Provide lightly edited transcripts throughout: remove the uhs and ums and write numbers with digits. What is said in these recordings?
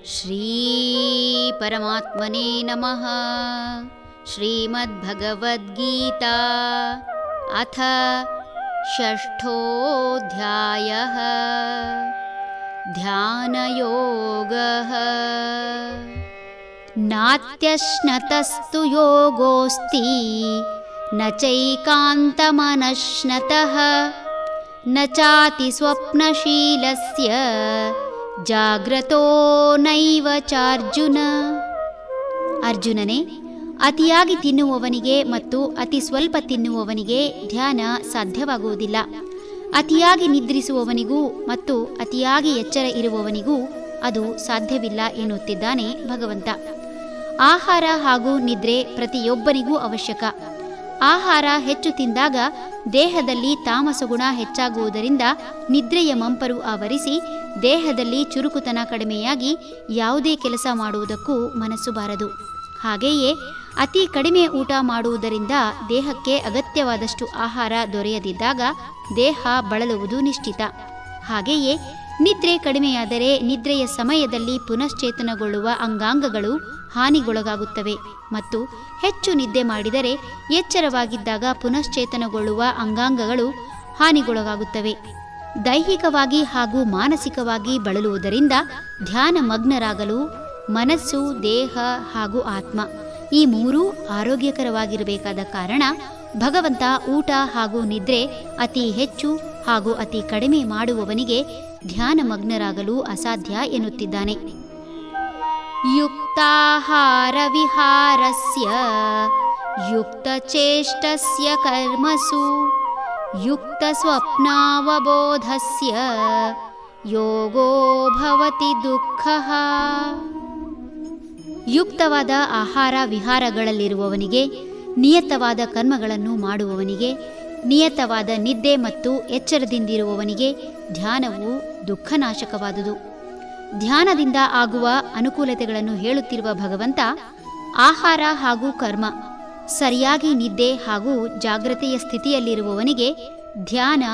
ಶ್ರೀ ಪರಮಾತ್ಮನೇ ನಮಃ. ಶ್ರೀಮದ್ಭಗವದ್ಗೀತಾ ಅಥ ಷಷ್ಠೋऽಧ್ಯಾಯಃ. ಧ್ಯಾನಯೋಗಃ. ನಾತ್ಯಶ್ನತಸ್ತು ಯೋಗೋಸ್ತಿ ನ ಚೈಕಾಂತಮನಶ್ನತಃ ನ ಚಾತಿ ಸ್ವಪ್ನಶೀಲಸ್ಯ ಜಾಗ್ರತೋ ನೈವ ಚಾರ್ಜುನ. ಅರ್ಜುನನೇ, ಅತಿಯಾಗಿ ತಿನ್ನುವವನಿಗೆ ಮತ್ತು ಅತಿ ಸ್ವಲ್ಪ ತಿನ್ನುವವನಿಗೆ ಧ್ಯಾನ ಸಾಧ್ಯವಾಗುವುದಿಲ್ಲ. ಅತಿಯಾಗಿ ನಿದ್ರಿಸುವವನಿಗೂ ಮತ್ತು ಅತಿಯಾಗಿ ಎಚ್ಚರ ಇರುವವನಿಗೂ ಅದು ಸಾಧ್ಯವಿಲ್ಲ ಎನ್ನುತ್ತಿದ್ದಾನೆ ಭಗವಂತ. ಆಹಾರ ಹಾಗೂ ನಿದ್ರೆ ಪ್ರತಿಯೊಬ್ಬನಿಗೂ ಅವಶ್ಯಕ. ಆಹಾರ ಹೆಚ್ಚು ತಿಂದಾಗ ದೇಹದಲ್ಲಿ ತಾಮಸಗುಣ ಹೆಚ್ಚಾಗುವುದರಿಂದ ನಿದ್ರೆಯ ಮಂಪರು ಆವರಿಸಿ ದೇಹದಲ್ಲಿ ಚುರುಕುತನ ಕಡಿಮೆಯಾಗಿ ಯಾವುದೇ ಕೆಲಸ ಮಾಡುವುದಕ್ಕೂ ಮನಸ್ಸು ಬಾರದು. ಹಾಗೆಯೇ ಅತಿ ಕಡಿಮೆ ಊಟ ಮಾಡುವುದರಿಂದ ದೇಹಕ್ಕೆ ಅಗತ್ಯವಾದಷ್ಟು ಆಹಾರ ದೊರೆಯದಿದ್ದಾಗ ದೇಹ ಬಳಲುವುದು ನಿಶ್ಚಿತ. ಹಾಗೆಯೇ ನಿದ್ರೆ ಕಡಿಮೆಯಾದರೆ ನಿದ್ರೆಯ ಸಮಯದಲ್ಲಿ ಪುನಶ್ಚೇತನಗೊಳ್ಳುವ ಅಂಗಾಂಗಗಳು ಹಾನಿಗೊಳಗಾಗುತ್ತವೆ ಮತ್ತು ಹೆಚ್ಚು ನಿದ್ದೆ ಮಾಡಿದರೆ ಎಚ್ಚರವಾಗಿದ್ದಾಗ ಪುನಶ್ಚೇತನಗೊಳ್ಳುವ ಅಂಗಾಂಗಗಳು ಹಾನಿಗೊಳಗಾಗುತ್ತವೆ. ದೈಹಿಕವಾಗಿ ಹಾಗೂ ಮಾನಸಿಕವಾಗಿ ಬಳಲುವುದರಿಂದ ಧ್ಯಾನ ಮಗ್ನರಾಗಲು ಮನಸ್ಸು, ದೇಹ ಹಾಗೂ ಆತ್ಮ ಈ ಮೂರೂ ಆರೋಗ್ಯಕರವಾಗಿರಬೇಕಾದ ಕಾರಣ ಭಗವಂತ ಊಟ ಹಾಗೂ ನಿದ್ರೆ ಅತಿ ಹೆಚ್ಚು ಹಾಗೂ ಅತಿ ಕಡಿಮೆ ಮಾಡುವವನಿಗೆ ಧ್ಯಾನ ಮಗ್ನರಾಗಲು ಅಸಾಧ್ಯ ಎನ್ನುತ್ತಿದ್ದಾನೆ. ಯುಕ್ತಾಹಾರ ವಿಹಾರಸ್ಯ ಯುಕ್ತಚೇಷ್ಟಸ್ಯ ಕರ್ಮಸು ಯುಕ್ತ ಸ್ವಪ್ನಾವಬೋಧಸ್ಯ ಯೋಗೋ ಭವತಿ ದುಃಖಃ. ಯುಕ್ತವಾದ ಆಹಾರ ವಿಹಾರಗಳಲ್ಲಿರುವವನಿಗೆ, ನಿಯತವಾದ ಕರ್ಮಗಳನ್ನು ಮಾಡುವವನಿಗೆ, ನಿಯತವಾದ ನಿದ್ದೆ ಮತ್ತು ಎಚ್ಚರದಿಂದಿರುವವನಿಗೆ ಧ್ಯಾನವು ದುಃಖನಾಶಕವಾದುದು. ಧ್ಯಾನದಿಂದ ಆಗುವ ಅನುಕೂಲತೆಗಳನ್ನು ಹೇಳುತ್ತಿರುವ ಭಗವಂತ, ಆಹಾರ ಹಾಗೂ ಕರ್ಮ, ಸರಿಯಾಗಿ ನಿದ್ದೆ ಹಾಗೂ ಜಾಗ್ರತೆಯ ಸ್ಥಿತಿಯಲ್ಲಿರುವವನಿಗೆ ಧ್ಯಾನ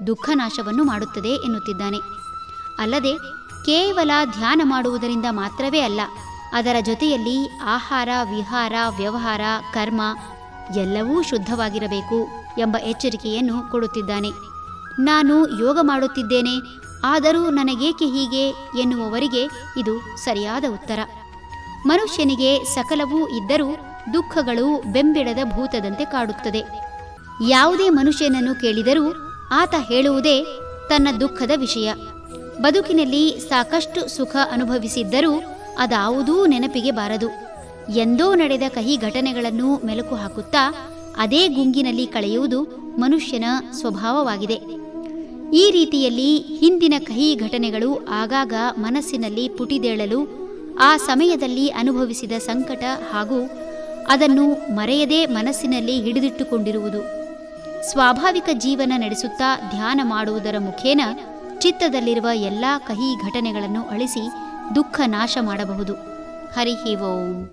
ದುಃಖನಾಶವನ್ನು ಮಾಡುತ್ತದೆ ಎನ್ನುತ್ತಿದ್ದಾನೆ. ಅಲ್ಲದೆ ಕೇವಲ ಧ್ಯಾನ ಮಾಡುವುದರಿಂದ ಮಾತ್ರವೇ ಅಲ್ಲ, ಅದರ ಜೊತೆಯಲ್ಲಿ ಆಹಾರ ವಿಹಾರ ವ್ಯವಹಾರ ಕರ್ಮ ಎಲ್ಲವೂ ಶುದ್ಧವಾಗಿರಬೇಕು ಎಂಬ ಎಚ್ಚರಿಕೆಯನ್ನು ಕೊಡುತ್ತಿದ್ದಾನೆ. ನಾನು ಯೋಗ ಮಾಡುತ್ತಿದ್ದೇನೆ, ಆದರೂ ನನಗೇಕೆ ಹೀಗೆ ಎನ್ನುವವರಿಗೆ ಇದು ಸರಿಯಾದ ಉತ್ತರ. ಮನುಷ್ಯನಿಗೆ ಸಕಲವೂ ಇದ್ದರೂ ದುಃಖಗಳು ಬೆಂಬಿಡದ ಭೂತದಂತೆ ಕಾಡುತ್ತದೆ. ಯಾವುದೇ ಮನುಷ್ಯನನ್ನು ಕೇಳಿದರೂ ಆತ ಹೇಳುವುದೇ ತನ್ನ ದುಃಖದ ವಿಷಯ. ಬದುಕಿನಲ್ಲಿ ಸಾಕಷ್ಟು ಸುಖ ಅನುಭವಿಸಿದ್ದರೂ ಅದಾವುದೂ ನೆನಪಿಗೆ ಬಾರದು. ಎಂದೋ ನಡೆದ ಕಹಿ ಘಟನೆಗಳನ್ನು ಮೆಲುಕು ಹಾಕುತ್ತಾ ಅದೇ ಗುಂಗಿನಲ್ಲಿ ಕಳೆಯುವುದು ಮನುಷ್ಯನ ಸ್ವಭಾವವಾಗಿದೆ. ಈ ರೀತಿಯಲ್ಲಿ ಹಿಂದಿನ ಕಹಿ ಘಟನೆಗಳು ಆಗಾಗ ಮನಸ್ಸಿನಲ್ಲಿ ಪುಟಿದೇಳಲು, ಆ ಸಮಯದಲ್ಲಿ ಅನುಭವಿಸಿದ ಸಂಕಟ ಹಾಗೂ ಅದನ್ನು ಮರೆಯದೇ ಮನಸ್ಸಿನಲ್ಲಿ ಹಿಡಿದಿಟ್ಟುಕೊಂಡಿರುವುದು. ಸ್ವಾಭಾವಿಕ ಜೀವನ ನಡೆಸುತ್ತಾ ಧ್ಯಾನ ಮಾಡುವುದರ ಮುಖೇನ ಚಿತ್ತದಲ್ಲಿರುವ ಎಲ್ಲ ಕಹಿ ಘಟನೆಗಳನ್ನು ಅಳಿಸಿ ದುಃಖ ನಾಶ ಮಾಡಬಹುದು. ಹರಿ ಓಂ.